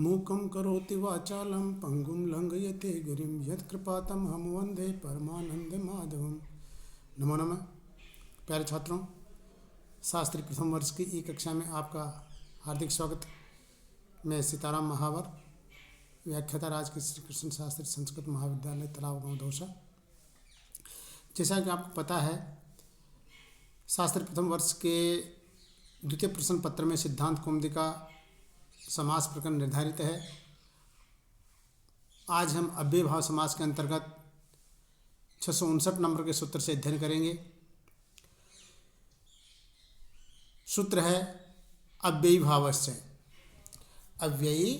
मूकं करोति वाचालं पंगुं लंघयते गिरिं यत्कृपातमहं वन्दे परमानन्दमाधवं। नमो नमः। प्यारे छात्रों, शास्त्री प्रथम वर्ष की ई कक्षा में आपका हार्दिक स्वागत। मैं सीताराम महावर, व्याख्याता राजकीय श्री कृष्ण शास्त्री संस्कृत महाविद्यालय तालाब गाँव दौसा। जैसा कि आपको पता है, शास्त्री प्रथम वर्ष के द्वितीय प्रश्न पत्र में सिद्धांत कौमुदी का समास प्रकरण निर्धारित है। आज हम अव्यय भाव समास के अंतर्गत 659 नंबर के सूत्र से अध्ययन करेंगे। सूत्र है अव्ययी भावस्य। अव्ययी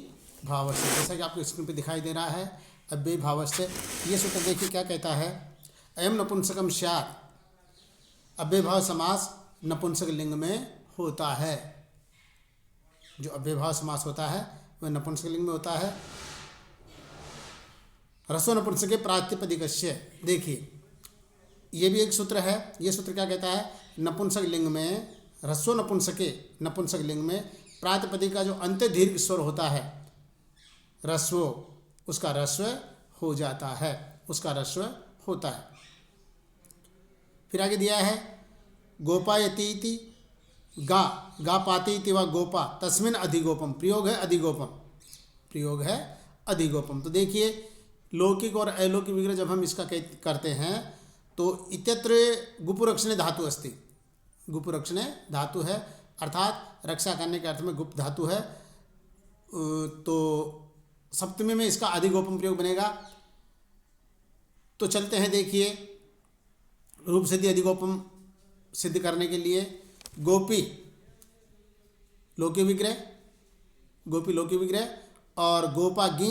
भावस्य, जैसा कि आपको स्क्रीन पर दिखाई दे रहा है, अव्ययी भावस्य। ये सूत्र देखिए क्या कहता है। अयम नपुंसकम स्यात्। अव्यय भाव समास नपुंसक लिंग में होता है। जो अव्यय भाव समास होता है वह नपुंसक लिंग में होता है। ह्रस्व नपुंसके प्रातिपदिकस्य। देखिए ये भी एक सूत्र है। ये सूत्र क्या कहता है, नपुंसक लिंग में ह्रस्व नपुंसके, नपुंसक लिंग में प्रातिपदिक का जो अंत्य दीर्घ स्वर होता है ह्रस्व, उसका ह्रस्व हो जाता है, उसका ह्रस्व होता है। फिर आगे दिया है गोपायती इति गा, गा पाती इति व गोपा तस्मिन् अधिगोपम। प्रयोग है अधिगोपम, प्रयोग है अधिगोपम। तो देखिए लौकिक और अलौकिक विग्रह जब हम इसका करते हैं तो इत्यत्र गुपुरक्षणे धातु अस्ति। गुपुरक्षणे धातु है, अर्थात रक्षा करने के अर्थ में गुप्त धातु है। तो सप्तमी में इसका अधिगोपम प्रयोग बनेगा। तो चलते हैं, देखिए रूप सिद्धि अधिगोपम सिद्ध करने के लिए गोपी लौकिक विग्रह, गोपी लौकिक विग्रह, और गोपा गी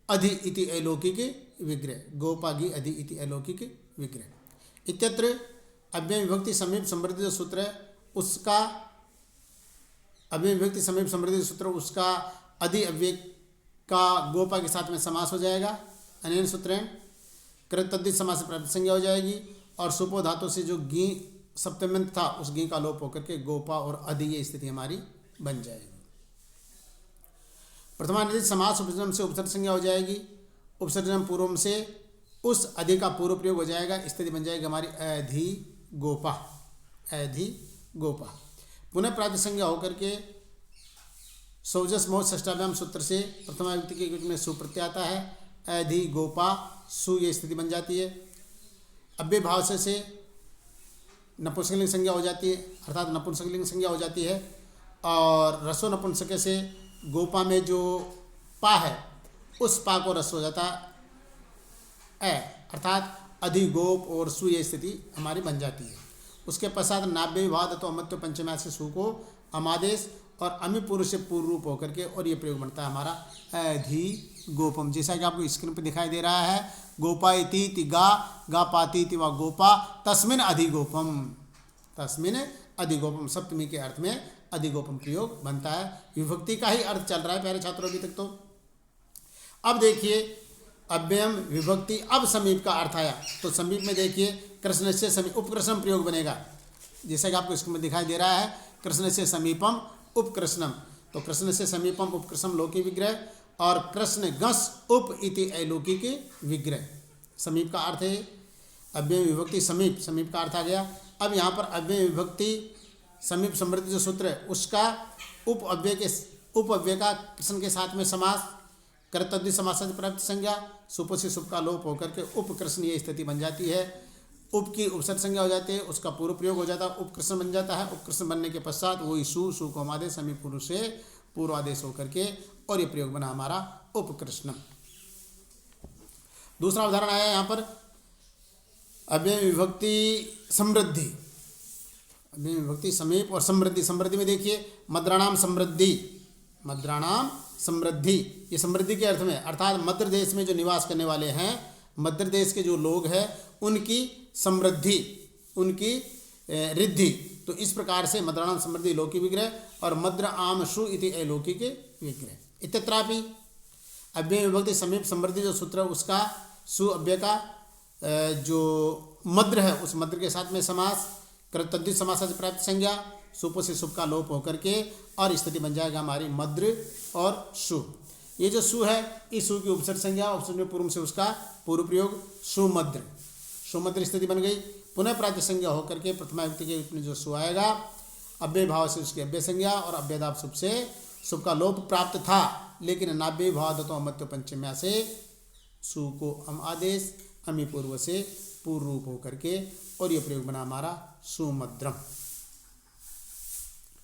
अधि इति अलौकिक विग्रह, गोपा गी अधि इति अलौकिक विग्रह। इत्यत्र अव्यय विभक्ति समीप समृद्धि जो सूत्र है उसका, अव्यय विभक्ति समीप समृद्धि सूत्र उसका अधि अव्यय का गोपा के साथ में समास हो जाएगा। अनेन सूत्रेण कृत तद्धित समास प्राप्त संज्ञा हो जाएगी। और सुपो धातु से जो गी सप्तम्यंत था उस गी का लोप होकर के गोपा और अधि ये स्थिति हमारी बन जाएगी। प्रथमानिधित समास उपसर्जन से उपसर्ग संज्ञा हो जाएगी। उपसर्जन पूर्वम से उस अधि का पूर्व प्रयोग हो जाएगा, स्थिति बन जाएगी हमारी अधि गोपा, अधि गोपा। पुनः प्राप्त संज्ञा होकर के सौजस मोह षष्ठाभ्याम सूत्र से प्रथमा विभक्ति के युग में सु प्रत्यय आता है, अधि गोपा सु ये स्थिति बन जाती है। अव्यय भाव से नपुंसकलिंग संज्ञा हो जाती है, अर्थात नपुंसकलिंग संज्ञा हो जाती है। और रसो नपुंसक से गोपा में जो पा है उस पा को रस हो जाता है, अर्थात अधिगोप और सु ये स्थिति हमारी बन जाती है। उसके पश्चात नाभ्य विवाद तो अमत्व पंचम्या से सु को अमादेश और अमी पुरुष से पूर्व रूप होकर के और ये प्रयोग बनता है हमारा अधिगोपम। जैसा कि आपको स्क्रीन पर दिखाई दे रहा है, गोपा इति गा, गा पाती इति व गोपा तस्मिन् अधिगोपम, तस्मिन् अधिगोपम। सप्तमी के अर्थ में अधिगोपम प्रयोग बनता है। विभक्ति का ही अर्थ चल रहा है प्यारे छात्रों अभी तक। तो अब देखिए अव्ययम विभक्ति, अब समीप का अर्थ आया। तो समीप में देखिए कृष्ण से समीप उपकृष्णम प्रयोग बनेगा। जैसा कि आपको इसमें दिखाई दे रहा है, कृष्ण से समीपम उपकृष्णम। तो कृष्ण से समीपम उपकृष्णम लौकिक विग्रह और कृष्ण गस उप इति अलौकिक विग्रह। समीप का अर्थ है अव्यय विभक्ति समीप, समीप का अर्थ आ गया। अब यहाँ पर अव्यय विभक्ति समीप समृद्धि जो सूत्र है उसका उप अव्यय का कृष्ण के साथ में समास, कर्तव्य समास प्राप्त संज्ञा, सुप से सुप का लोप होकर के उपकृष्ण ये स्थिति बन जाती है। उप की उपसर्ग संज्ञा हो जाती है, उसका पूर्व प्रयोग हो जाता है, उपकृष्ण बन जाता है। उपकृष्ण बनने के पश्चात वही सु, सु को आदेश समीप पुरुष से पूर्वादेश होकर के और ये प्रयोग बना हमारा उपकृष्ण। दूसरा उदाहरण आया यहाँ पर अव्यय विभक्ति समृद्धि, अव्यय विभक्ति समीप और समृद्धि। समृद्धि में देखिए मद्राणाम समृद्धि, मद्राणाम समृद्धि ये समृद्धि के अर्थ में, अर्थात मद्र देश में जो निवास करने वाले हैं, मद्र देश के जो लोग हैं उनकी समृद्धि, उनकी रिद्धि। तो इस प्रकार से मद्राणाम समृद्धि लौकिक विग्रह और मद्र आम शु इति अलौकिक विग्रह। इत्यत्रापि अव्यय विभक्ति समीप समृद्धि जो सूत्र है उसका सु अव्यय का जो मद्र है उस मद्र के साथ में समास, कृतद्धित समास से प्राप्त संज्ञा, सुप से सुप का लोप होकर के और स्थिति बन जाएगा हमारी मद्र और सु। ये जो सु है, इस सु की उपसर्ग संज्ञा, उपसर्ग पूर्व से उसका पूर्व प्रयोग सुमद्र, सुमद्र स्थिति बन गई। पुनः प्रातिक संज्ञा होकर के प्रथमा विभक्ति के रूप में जो सु आएगा, अव्यय भाव से उसकी अव्यय संज्ञा और अव्ययदाप शुभ से शुभ का लोप प्राप्त था, लेकिन नाभ्य भावादतो अमत्यो पंचम्या से सु को अम आदेश अमी पूर्व से पूर्व रूप होकर के, और ये प्रयोग बना हमारा सुमद्रम।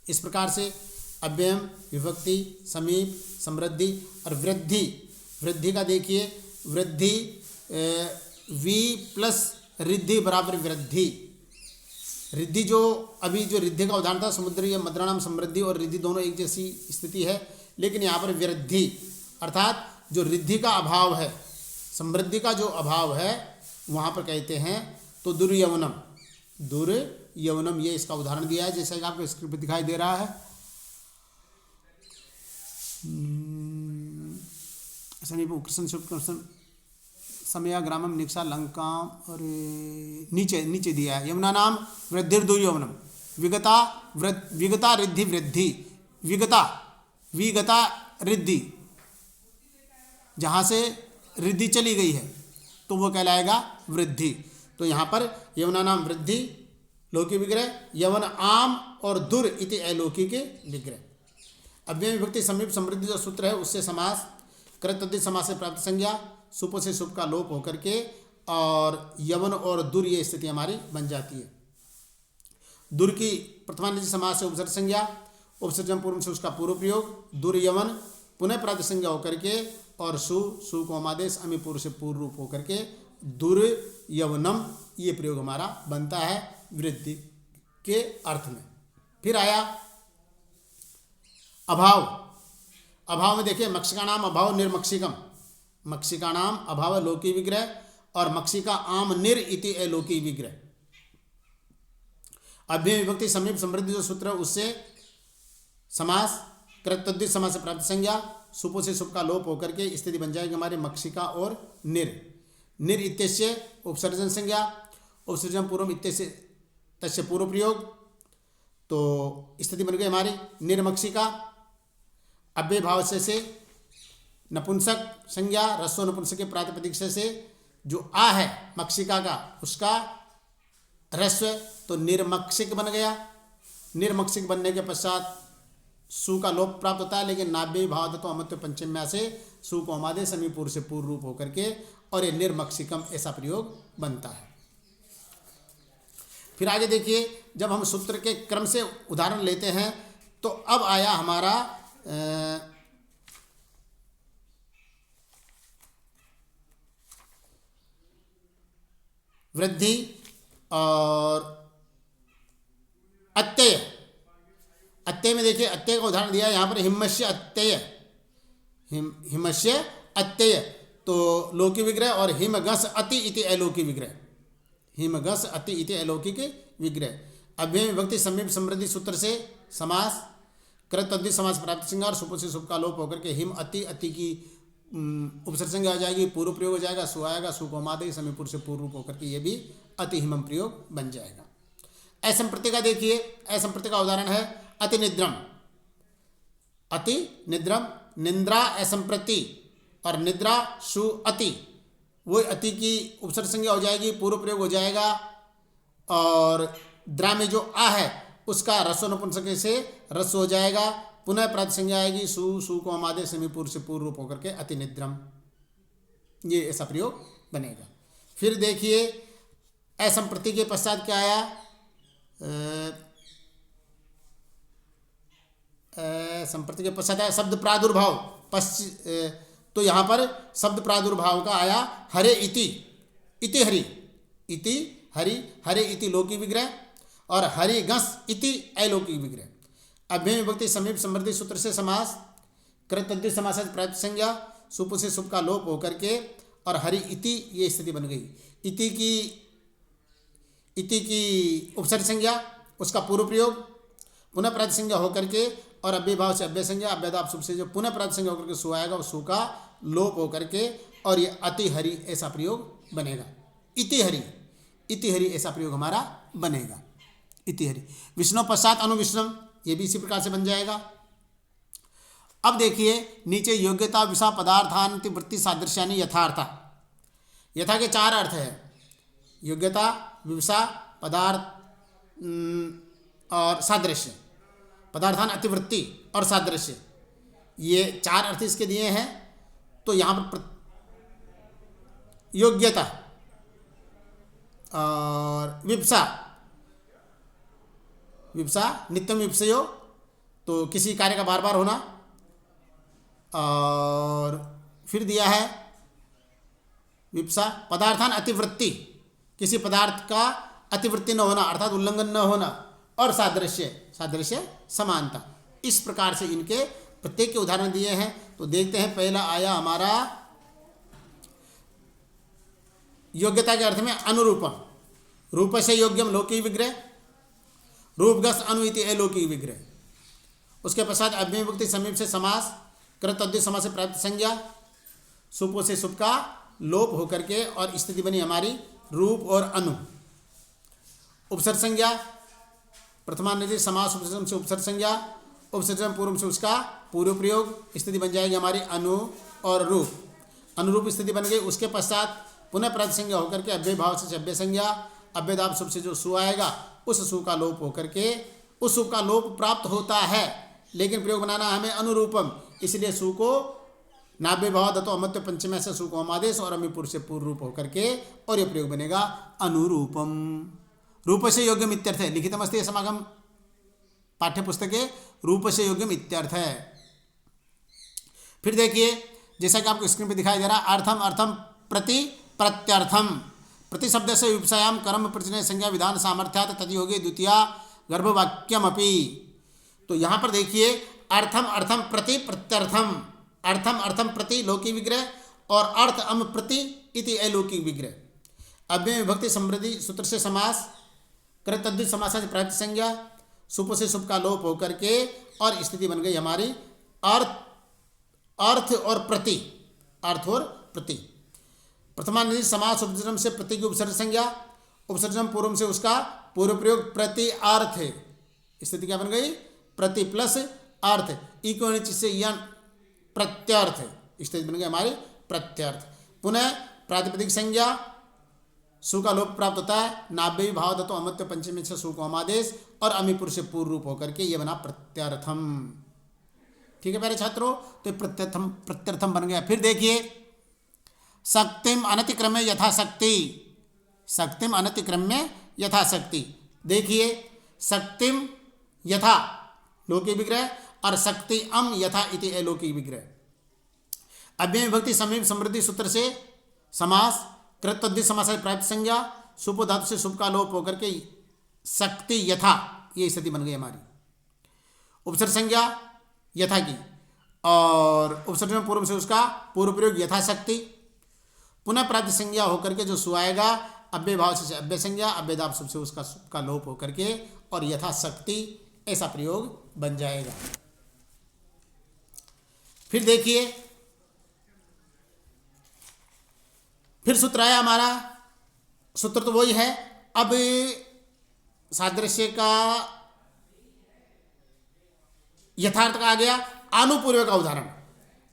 इस प्रकार से अव्ययम, विभक्ति, समीप, समृद्धि और वृद्धि, वृद्धि का देखिए, वृद्धि वी प्लस रिद्धि बराबर वृद्धि। रिद्धि जो अभी जो रिद्धि का उदाहरण था, समुद्र या मद्राणाम समृद्धि और रिद्धि दोनों एक जैसी स्थिति है, लेकिन यहाँ पर वृद्धि अर्थात जो रिद्धि का अभाव है, समृद्धि का जो अभाव है, वहाँ पर कहते हैं तो दुर्यवनम, दुर्यवनम, ये इसका उदाहरण दिया है जैसा कि आपको स्क्रिप्ट में दिखाई दे रहा है। समीप कृष्ण शुभ कृष्ण समया ग्रामम निक्षा लंकाम, और नीचे नीचे दिया है यमुना नाम वृद्धि दुर्यवनम, विगता विगता रिद्धि वृद्धि, विगता विगता रिद्धि, जहाँ से रिद्धि चली गई है तो वो कहलाएगा वृद्धि। तो यहाँ पर यमुना नाम वृद्धि लौकिक विग्रह, यवन आम और दुर इति अलौकिक विग्रह। अव्यय विभक्ति समीप समृद्धि जो सूत्र है उससे समास, कृत तद्धित समास से प्राप्त संज्ञा, सुप से सुप का लोप होकर के और यवन और दुर ये स्थिति हमारी बन जाती है। दुर की प्रथमानिधि समास से उपसर्ग संज्ञा, उपसर्जन पूर्व से उसका पूर्व प्रयोग, दुर यवन पुनः प्राप्त संज्ञा होकर के, और सु को अमादेश अमी पूर्व से पूर्व रूप होकर के दुर यवनम, ये प्रयोग हमारा बनता है वृद्धि के अर्थ में। फिर आया अभाव। अभाव में देखिए मक्षिका नाम अभाव निर्मक्षिकम, मक्षिका नाम अभाव लौकिक विग्रह और मक्षिका आम निर इति अलौकिक विग्रह। अव्यय विभक्ति समीप समृद्धि जो सूत्र है उससे समास, कृत तद्धित समास से प्राप्त संज्ञा, सुपो से सुप का लोप होकर के स्थिति बन जाएगी हमारे मक्षिका और निर। निर इत्यस्य उपसर्जन संज्ञा, उपसर्जन पूर्व इत्यस्य तस्य पूर्व प्रयोग, तो स्थिति बन गई हमारी निर्मक्षिका। अव्यय भाव से नपुंसक संज्ञा, रस्व नपुंसक के प्रातिपदिक से जो आ है मक्षिका का उसका रस्व, तो निर्मक्षिक बन गया। निर्मक्षिक बनने के पश्चात सु का लोप प्राप्त होता है, लेकिन नाभ्य भावादतो अमत्यो पंचम्या से सु को अमादेश अमी पूर्व से पूर्व रूप होकर के, और ये निर्मक्षिकम ऐसा प्रयोग बनता है। फिर आगे देखिए, जब हम सूत्र के क्रम से उदाहरण लेते हैं तो अब आया हमारा वृद्धि और अत्यय। अत्यय में देखिए, अत्यय का उदाहरण दिया है यहाँ पर हिमस्य अत्यय, हिमस्य अत्यय, तो लौकिक विग्रह, और हिमगस अति इति अलौकिक विग्रह, हिमगस अति इति अलौकिक विग्रह। अव्यय विभक्ति समीप समृद्धि सूत्र से समास, कृत तद्धित समास प्राप्त संज्ञा और सुप से सुप का लोप होकर के हिम अति, अति की उपसर्ग संज्ञा आ जाएगी, पूर्व प्रयोग हो जाएगा, सु आएगा, सु को मादे समीपुर से पूर्व रूप होकर के ये भी अति हिमम प्रयोग बन जाएगा। असंप्रति का देखिए, असंप्रति का उदाहरण है अति निद्रम, अति निद्रम, निंद्रा असंप्रति और निद्रा सु अति, वो अति की उपसर्ग संज्ञा हो जाएगी, पूर्व प्रयोग हो जाएगा, और द्रा में जो आ है उसका रस्व नपुंसक से रस्व हो जाएगा, पुनः प्रात संज्ञा आएगी, सु को अमादे समीपुर से पूर्व रूप होकर के अति निद्रम, ये ऐसा प्रयोग बनेगा। फिर देखिए असंप्रति के पश्चात क्या आया, संप्रति के पश्चात आया शब्द प्रादुर्भाव, तो यहाँ पर शब्द प्रादुर्भाव का आया हरे इति, इति हरि, इति हरि, हरे इति लौकिक विग्रह और हरि गस इति अलौकिक विग्रह। अव्यय विभक्ति समीप समृद्धि सूत्र से समास, कृत तद्धित समास प्राप्त संज्ञा, सुप से सुप का लोप होकर के और हरि इति ये स्थिति बन गई। इति की उपसर्ग संज्ञा, उसका पूर्व प्रयोग, पुनः प्रात संज्ञा होकर के, और अव्यय भाव से अव्यय संज्ञा, अव्ययदाप सुप से जो पुनः प्रात संज्ञा होकर के सु आएगा, और सु का लोप होकर के, और ये अति हरि ऐसा प्रयोग बनेगा। इति हरि, इति हरि ऐसा प्रयोग हमारा बनेगा, इति हरि। विष्णु पश्चात अनुविष्णम, ये भी इसी प्रकार से बन जाएगा। अब देखिए नीचे योग्यता विषा पदार्थान्ति वृत्ति सादृश्यानि यथार्थ। यथा के 4 अर्थ है, योग्यता, विवसा, पदार्थ और सादृश्य, पदार्थान अतिवृत्ति और सादृश्य, ये 4 अर्थ इसके दिए हैं। तो यहाँ पर योग्यता और विवसा, नित्यम विवसयो, तो किसी कार्य का बार बार होना, और फिर दिया है विवसा पदार्थान अतिवृत्ति, किसी पदार्थ का अतिवृत्ति न होना अर्थात उल्लंघन न होना, और सादृश्य समानता। इस प्रकार से इनके प्रत्येक के उदाहरण दिए हैं। तो देखते हैं, पहला आया हमारा योग्यता के अर्थ में अनुरूपम, रूप से योग्यम लौकिक विग्रह, रूपगस अनु इति अलौकिक विग्रह। उसके पश्चात अव्यय विभक्ति समीप से समास, कृत तद्धित समास से प्राप्त संज्ञा, सुपो से सुप का लोप होकर के और स्थिति बनी हमारी रूप और अनु। उपसर्ग संज्ञा, प्रथमानिधि समास उपसर्जन से उपसर्ग संज्ञा, उपसर्जन पूर्व से उसका पूर्व प्रयोग, स्थिति बन जाएगी हमारी अनु और रूप। अनुरूप स्थिति बन गई। उसके पश्चात पुनः प्राप्त संज्ञा होकर के अव्यय भाव से अव्यय संज्ञा, अव्ययदाप सुप से जो सु आएगा उस सु का लोप होकर के उस सु का लोप प्राप्त होता है, लेकिन प्रयोग बनाना हमें अनुरूपम, इसलिए सु को नाभ्य भाव दत्तो अमत्य पंचम से सु को अमादेश और अमीपुर से पूर्व रूप होकर के, और यह प्रयोग बनेगा अनुरूपम। रूप से योग्यम इत्यर्थ है, लिखितमस्ति समागम पाठ्य पुस्तके रूप से योग्यम इत्यर्थ है। फिर देखिए, जैसा कि आपको स्क्रीन पे दिखाई दे रहा, अर्थम अर्थम प्रति प्रत्यर्थम, प्रति शब्द से विवसायाम कर्म प्रचने संज्ञा विधान सामर्थ्यात तद्योगे द्वितीया गर्भवाक्यमपि। तो यहाँ पर देखिए, अर्थम अर्थम प्रति प्रत्यर्थम, अर्थम अर्थम प्रति लौकिक विग्रह और अर्थ अम प्रति इति अलौकिक विग्रह। अव्यय विभक्ति समृद्धि सूत्र से समास, कृत तद्धित समास से प्राप्त संज्ञा, सुप से सुप का लोप होकर के और स्थिति बन गई हमारी अर्थ और प्रति, अर्थ और प्रति। प्रथमानिधि समास उपसर्जन से प्रति की उपसर्ग संज्ञा, उपसर्जन पूर्व से उसका पूर्व प्रयोग प्रति अर्थ, स्थिति क्या बन गई, प्रति प्लस अर्थ, इको नीचे से यन प्रत्यर्थ, स्थिति बन गई हमारी प्रत्यर्थ। पुनः प्रातिपदिक संज्ञा, सु का लोप प्राप्त होता है, नाभ्य भाव दत्तो अमत्य पंचमी से सु को अमादेश और अमीपुर से पूर्व रूप होकर के ये बना प्रत्यर्थम। ठीक है प्यारे छात्रों, तो प्रत्यर्थम बन गया। फिर देखिए, शक्तिम अनतिक्रम्य यथाशक्ति, शक्तिम अनतिक्रम्य यथाशक्ति। देखिए, शक्तिम यथा लौकिक विग्रह और शक्ति अम यथा इति अलौकिक विग्रह। अव्यय विभक्ति समीप समृद्धि सूत्र से समास, कृत तद्धित समास से प्राप्त संज्ञा, सुप धातु से सुप का लोप होकर के शक्ति यथा, ये स्थिति बन गई हमारी। उपसर्ग संज्ञा यथा की और उपसर्ग पूर्व से उसका पूर्व प्रयोग यथाशक्ति, पुनः प्राप्त संज्ञा होकर के जो सु आएगा अव्यय भाव से अव्यय संज्ञा, अव्ययदाप सुप से उसका सुप का लोप होकर के और यथाशक्ति, ऐसा प्रयोग बन जाएगा। फिर देखिए, फिर सूत्र आया हमारा, सूत्र तो वही है। अब सादृश्य का यथार्थ का आ गया अनुपूर्व का उदाहरण।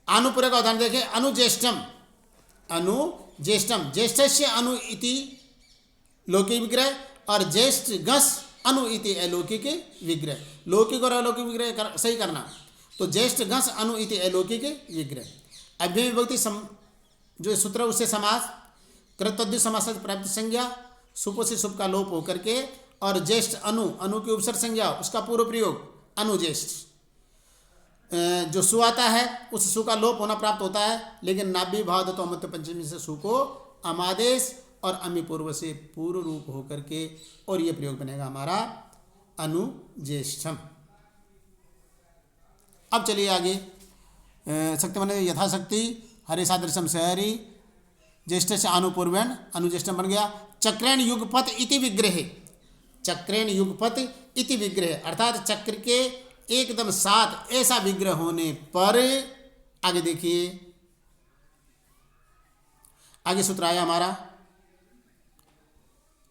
अनुपूर्व का उदाहरण देखिए, अनुज्येष्ठम, अनुज्येष्ठम, ज्येष्ठस्य अनु इति लौकिक विग्रह और ज्येष्ठ गस अनु इति अलौकिक विग्रह। लौकिक और अलौकिक विग्रह सही करना। तो ज्येष्ठ गस अनु इति अलौकिक विग्रह। अव्यय विभक्ति जो सूत्र उससे समास, कृत तद्धित समास से प्राप्त संज्ञा, सुप से सुप का लोप होकर के और ज्येष्ठ अनु, अनु की उपसर्ग संज्ञा उसका पूर्व प्रयोग अनुज्येष्ठ। जो सु आता है उस सु का लोप होना प्राप्त होता है, लेकिन नाभि भाव दत्तो अमत्य पंचमी से सु को अमादेश और अमी पूर्व से पूर्व रूप होकर के, और ये प्रयोग बनेगा हमारा अनुज्येष्ठम। अब चलिए आगे, शक्ति बने यथाशक्ति, हरि सादृश्यम से हरि, ज्येष्ठ से अनुपूर्वेण, अनुज्येष्ठम बन गया। चक्रेण युगपत इति विग्रह, चक्रेण युगपत इति विग्रह अर्थात चक्र के एकदम साथ ऐसा विग्रह होने पर, आगे देखिए, आगे सूत्र आया हमारा,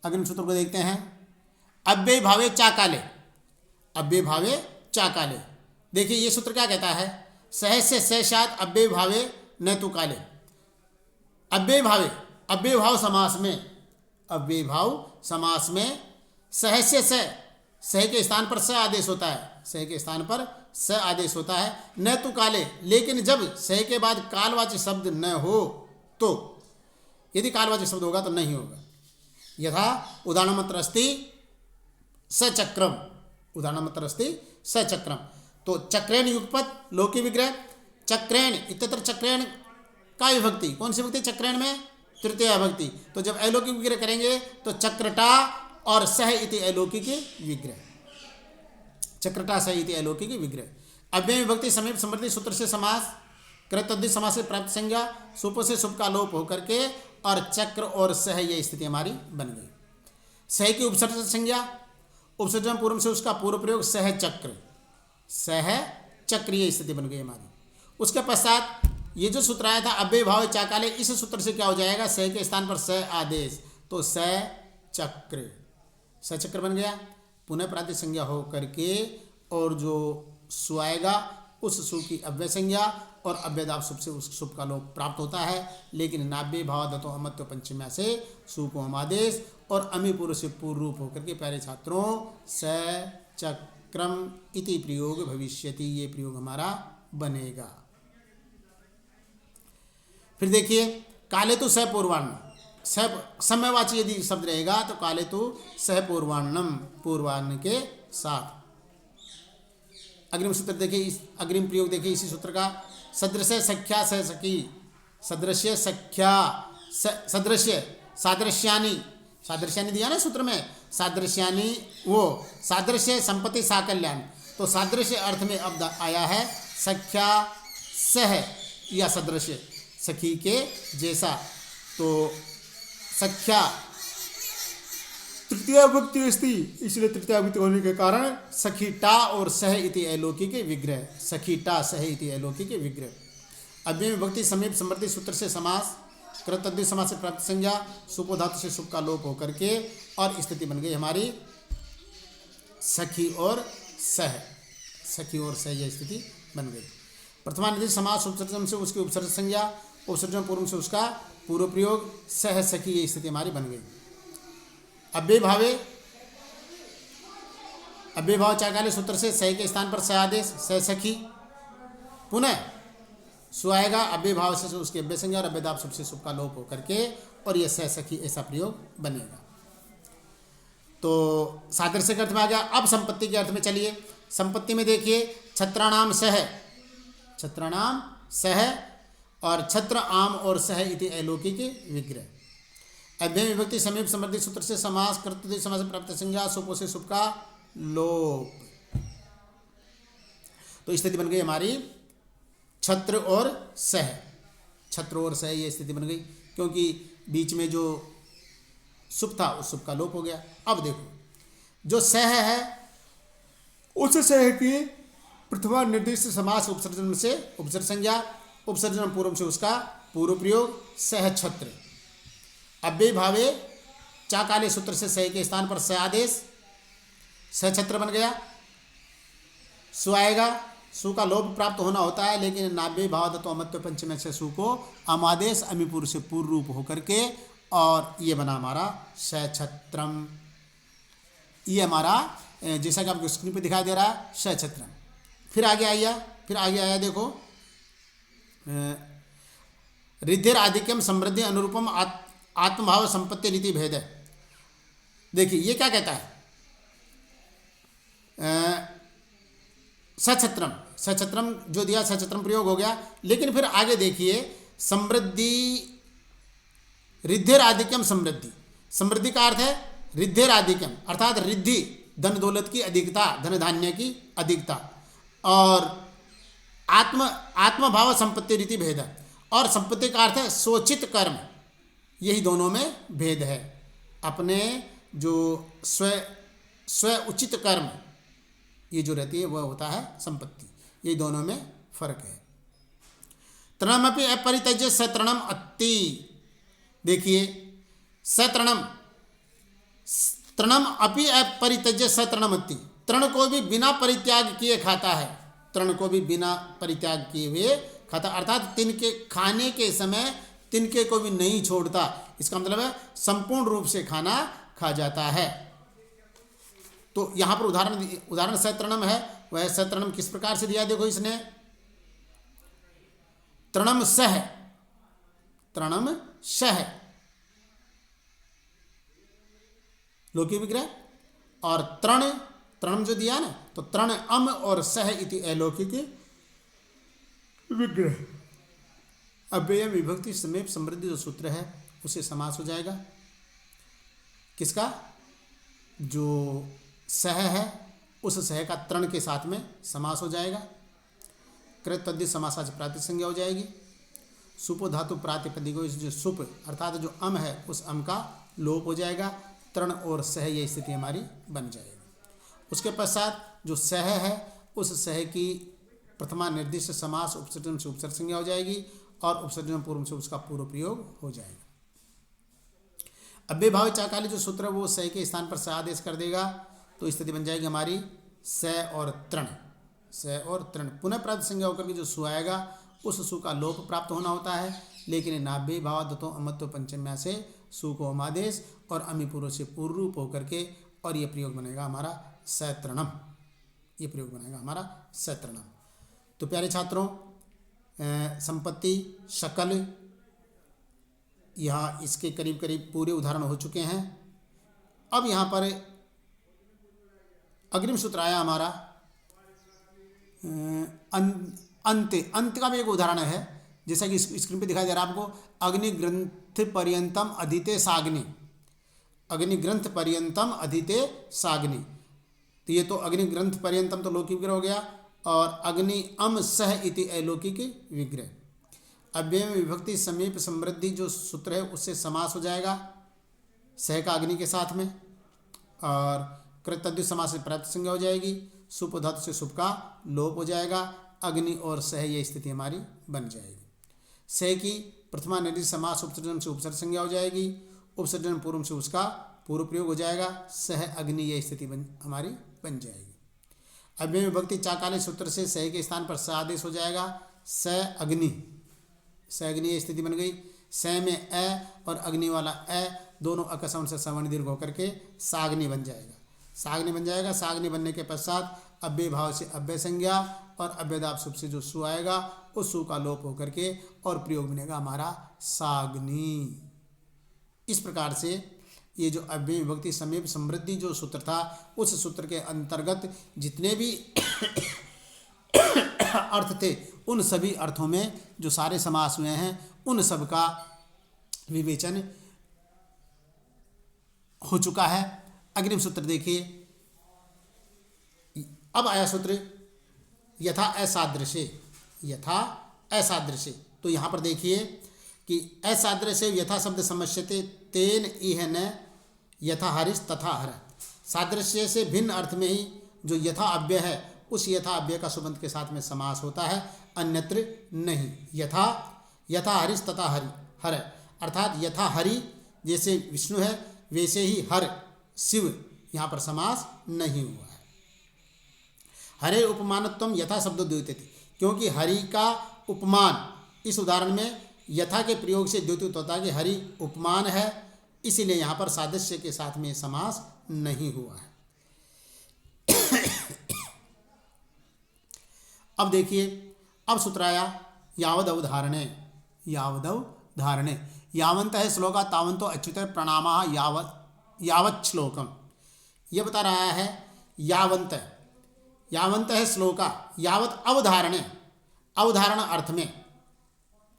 अग्रिम सूत्र को देखते हैं। अव्यय भावे चाकाले, अव्यय भावे चाकाले। देखिए ये सूत्र क्या कहता है, सहस्य सहसात अव्यय भावे न तो काले। अव्यय भावे, अव्यय भाव समास में, अव्यय भाव समास में सहस्य सह के स्थान पर स आदेश होता है, सह के स्थान पर स आदेश होता है। न तो काले, लेकिन जब सह के बाद कालवाची शब्द न हो तो, यदि कालवाची शब्द होगा तो नहीं होगा। यथा उदाहरणमत्र अस्ति सचक्रम, उदाहरणमत्र अस्ति सचक्रम। तो चक्रेण युगपत लोकी विग्रह, चक्रेण इत्यत्र चक्रेण का विभक्ति, कौन सी विभक्ति? चक्रेण में तृतीया विभक्ति। तो जब अलौकिक विग्रह करेंगे तो चक्रटा और सह इति अलौकिक विग्रह, चक्रटा सह इति अलौकिक विग्रह। अव्यय विभक्ति समीप समृद्धि सूत्र से समास, कृतद्धित समास से प्राप्त संज्ञा, सुप से सुप का लोप होकर के और चक्र और सह, यह स्थिति हमारी बन गई। सह की उपसर्जन संज्ञा, उपसर्जन पूर्व से उसका पूर्व प्रयोग सह चक्र, सह चक्र, यह स्थिति बन गई हमारी। उसके पश्चात ये जो सूत्र आया था अव्यय भाव चाकाले, इस सूत्र से क्या हो जाएगा? सह के स्थान पर स आदेश, तो स चक्र, सचक्र बन गया। पुनः प्रातिक संज्ञा हो करके और जो सु आएगा उस सु की अव्यय संज्ञा और अव्ययदाप सुप से उस सुप का लोप प्राप्त होता है। लेकिन नाभ्य भाव दत्तो अमत्व पंचम्या से सु को हम आदेश और अमी पूर्व से पूर्व रूप होकर के प्यारे छात्रों स चक्रम इति प्रयोग भविष्यति, ये प्रयोग हमारा बनेगा। फिर देखिए काले तो सह पूर्वाण्णम, समयवाची यदि शब्द रहेगा तो काले तो सह पूर्वाण्णम, पूर्वान्न के साथ। अग्रिम सूत्र देखिए, अग्रिम प्रयोग देखिए इसी सूत्र का, सदृश्य सख्या सह सखी, सदृश्य सख्या, सदृश्य सादृश्यानी, सादृश्यानी दिया ना सूत्र में, सादृश्यानी वो सादृश्य संपत्ति साकल्याण। तो सादृश्य अर्थ में अब आया है सख्या सह या सदृश्य, सखी के जैसा। तो सख्या तृतीया विभक्ति अस्ति, इसलिए तृतीया विभक्ति होने के कारण सखीटा और सह इति अलौकिक विग्रह, सखीटा सह इति अलौकिक विग्रह। अव्यय विभक्ति समीप समृद्धि सूत्र से समास, कृतद्धित समास से प्राप्त संज्ञा, सुपो धातु से सुप का लोप होकर के और स्थिति बन गई हमारी सखी और सह, सखी और सह, यह स्थिति बन गई। प्रथमानिधि समास उपसर्जन से उसकी उपसर्ज संज्ञा, उपसर्जन पूर्व से उसका पूर्व प्रयोग, सह सखी, ये स्थिति हमारी बन गई। अव्यय भावे, अव्यय भाव चाकाले सूत्र से सह के स्थान पर सह आदेश, सह सखी। पुनः सु आएगा अव्यय भाव से उसके अव्यय संज्ञा और अव्ययदाप सुप से सुप का लोप होकर के और यह सह सखी ऐसा प्रयोग बनेगा। तो सादृश्य के अर्थ में आ गया। अब संपत्ति के अर्थ में चलिए, संपत्ति में देखिए छत्राणाम सह, छत्राणाम सह और छत्र आम और सह इति अलौकिक विग्रह। अव्यय विभक्ति समीप समृद्धि सूत्र से समास, कृतद्धित समास से प्राप्त संज्ञा, सुपो से सुप का लोप। तो स्थिति बन गई हमारी छत्र और सह, छत्र और सह, ये स्थिति बन गई क्योंकि बीच में जो सुप था उस सुप का लोप हो गया। अब देखो जो सह है उस सह की प्रथमा निर्दिष्ट समास उपसर्जन से उपसर्ज संज्ञा, उपसर्जन पूर्व से उसका पूर्व प्रयोग, सह छत्र। अव्यय भावे चाकाले सूत्र से सह के स्थान पर सह आदेश, सह छत्र बन गया। सु आएगा, सु का लोप प्राप्त होना होता है, लेकिन नाभ्य भाव तो अमत्व पंचम से सु को अमादेश अमीपुर से पूर्व रूप होकर के और ये बना हमारा सह छत्रम। ये हमारा जैसा कि आपको स्क्रीन पे दिखाई दे रहा है सह छत्रम। फिर आगे आया देखो रिद्धिर आधिक्यम समृद्धि अनुरूपम आत्मभाव संपत्ति रीति भेद है। देखिए ये क्या कहता है, सछत्रम, सछत्रम जो दिया सछत्रम प्रयोग हो गया। लेकिन फिर आगे देखिए समृद्धि, रिद्धिर आधिक्यम समृद्धि, समृद्धि का अर्थ है रिद्धिर आधिक्यम अर्थात रिद्धि धन दौलत की अधिकता, धन धान्य की अधिकता, और आत्मभाव संपत्ति रीति भेद है। और संपत्ति का अर्थ है सोचित कर्म, यही दोनों में भेद है। अपने जो स्व उचित कर्म ये जो रहती है वह होता है संपत्ति, ये दोनों में फर्क है। तृणमपि अपरित्यज्य सतृणम अत्ति। देखिए सतृणम, तृणम अपि अपरित्यज्य सतृणम अत्ति, तृण को भी बिना परित्याग किए खाता है। तृण को भी बिना परित्याग किए हुए खाता, अर्थात तिनके खाने के समय तिनके को भी नहीं छोड़ता। इसका मतलब है संपूर्ण रूप से खाना खा जाता है। तो यहाँ पर उदाहरण सतृणम है। वह सतृणम किस प्रकार से दिया, देखो इसने तृणम सह, तृणम सह लौकिक विग्रह, और तृणम जो दिया ना, तो तृण अम और सह इति अलौकिक विग्रह। अव्यय विभक्ति समेत समृद्धि जो सूत्र है उसे समास हो जाएगा। किसका, जो सह है उस सह का तृण के साथ में समास हो जाएगा। कृत तद्धित समासा से प्रातिपदिक संज्ञा हो जाएगी। सुपो धातु प्रातिपदिको, जो सुप अर्थात जो अम है उस अम का लोप हो जाएगा। तृण और सह ये स्थिति हमारी बन जाएगी। उसके पश्चात जो सह है उस सह की प्रथमा निर्दिष्ट समास उपसर्जन से उपसर्ग संज्ञा हो जाएगी और उपसर्जन पूर्व से उसका पूर्व प्रयोग हो जाएगा। अव्यय भाव चाकाली जो सूत्र है वो सह के स्थान पर स आदेश कर देगा, तो स्थिति बन जाएगी हमारी स और तृण, स और तृण। पुनः प्राप्त संज्ञा होकर के जो सु आएगा उस सु का लोप प्राप्त होना होता है, लेकिन नाभ्य भाव दत्तो अमत्व पंचम्या से सु को अमादेश और अमी पूर्व से पूर्व रूप होकर के, और ये प्रयोग बनेगा हमारा सतृणम, ये प्रयोग बनेगा हमारा सतृणम। तो प्यारे छात्रों, संपत्ति, शकल, यहाँ इसके करीब करीब पूरे उदाहरण हो चुके हैं। अब यहाँ पर अग्रिम सूत्र आया हमारा अंत का भी एक उदाहरण है, जैसा कि स्क्रीन पे दिखाई दे रहा है आपको। अग्निग्रंथ पर्यंतम अधिते साग्नि, अग्निग्रंथ पर्यंतम अधिते साग्नि। तो ये तो अग्निग्रंथ पर्यंतम तो लौकिक विग्रह हो गया, और अग्नि अम सह इति अलौकिक विग्रह। अव्यय में विभक्ति समीप समृद्धि जो सूत्र है उससे समास हो जाएगा सह का अग्नि के साथ में, और कृतद्धित समास से प्राप्त संज्ञा हो जाएगी। सुप धातु से सुप का लोप हो जाएगा। अग्नि और सह ये स्थिति हमारी बन जाएगी। सह की प्रथमा निर्दिष्ट समास उपसर्जन से उपसर्ग संज्ञा हो जाएगी। उपसर्जन पूर्व से उसका पूर्व प्रयोग हो जाएगा। सह अग्नि ये स्थिति हमारी बन जाएगी। अव्यय विभक्ति चाकाले सूत्र से सह के स्थान पर स आदेश हो जाएगा। स अग्नि, स अग्नि ये स्थिति बन गई। स में अ और अग्नि वाला अ दोनों अकस्मण से सवर्ण दीर्घ होकर के साग्नि बन जाएगा। साग्नि बन जाएगा। साग्नि बनने के पश्चात अव्यय भाव से अव्यय संज्ञा और अव्ययदाप सुप से जो सु आएगा उस सु का लोप होकर के और प्रयोग बनेगा हमारा साग्नि। इस प्रकार से ये जो अव्यय विभक्ति समीप समृद्धि जो सूत्र था उस सूत्र के अंतर्गत जितने भी अर्थ थे उन सभी अर्थों में जो सारे समास हुए हैं उन सब का विवेचन हो चुका है। अग्रिम सूत्र देखिए। अब आया सूत्र यथा असादृश्य, यथा असादृश्य। तो यहाँ पर देखिए कि असादृश्य यथा शब्द समस्यते तेन इह न यथा हरिश तथा हर। सादृश्य से भिन्न अर्थ में ही जो यथा अव्यय है उस यथा अव्यय का सुबंध के साथ में समास होता है, अन्यत्र नहीं। यथा यथा हरिश तथा हरि हर, अर्थात यथा हरि जैसे विष्णु है वैसे ही हर शिव, यहाँ पर समास नहीं हुआ है। हरे उपमानत्वम यथा शब्द द्योतित, क्योंकि हरि का उपमान इस उदाहरण में यथा के प्रयोग से द्योतित होता है कि हरि उपमान है, इसीलिए यहाँ पर सादृश्य के साथ में समास नहीं हुआ है। अब देखिए, अब सूत्र आया यावद अवधारणे, यावद अवधारणे। यावंत है श्लोका तावंतो अच्युत प्रणामा यावत श्लोकम। यह बता रहा है यावंत, यावंत है श्लोका यावत अवधारणे, अवधारण अर्थ में,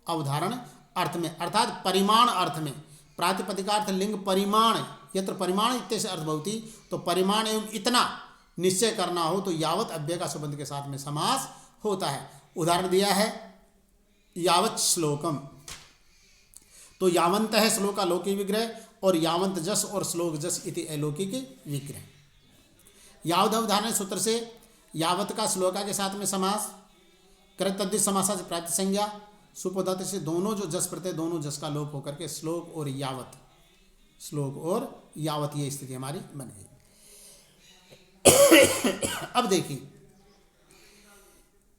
अवधारण अर्थ में अर्थात परिमाण अर्थ में। प्रातिपदिकार्थ लिंग परिमाण, यत्र परिमाण इत्यस्य अर्थ भवति, तो परिमाण एवं इतना निश्चय करना हो तो यावत अव्यय का संबंध के साथ में समास होता है। उदाहरण दिया है यावत श्लोकम, तो यावंत है श्लोक का लौकिक विग्रह और यावंत जस और श्लोक जस इति अलौकिक विग्रह। यावद अवधारण सूत्र से यावत का श्लोका के साथ में समास, कृत तद्धित समासा से प्राप्त संज्ञा, सुपदात से दोनों जो जस प्रत्यय दोनों जस का लोप होकर के श्लोक और यावत, श्लोक और यावत ये स्थिति हमारी बन गई। अब देखिए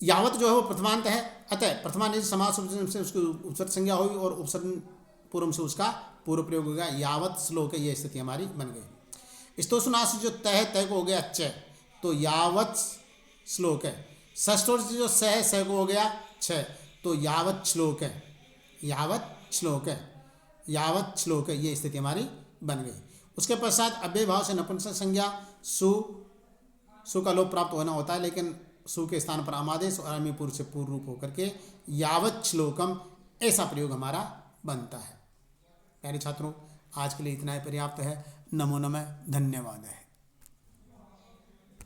यावत जो है वो प्रथमांत है, अतः प्रथमांत समास से उसकी उपसर्ग संज्ञा होगी और उपसर्ग पूर्व से उसका पूर्व प्रयोग होगा। यावत श्लोक है, ये स्थिति हमारी बन गई। स्तोषनाश जो तय तय को हो गया च, तो यावत श्लोक है। षष्ठोर से जो स है, स को हो गया छ, तो यावत श्लोक है, यावत श्लोक है, यावत श्लोक है, ये स्थिति हमारी बन गई। उसके पश्चात अव्यय भाव से नपुंसक संज्ञा सु का लोप प्राप्त होना होता है, लेकिन सु के स्थान पर आमादेश और अमी पूर्व से पूर्व रूप होकर के यावत श्लोकम ऐसा प्रयोग हमारा बनता है। प्यारे छात्रों, आज के लिए इतना ही पर्याप्त है। नमो नमः, धन्यवाद है।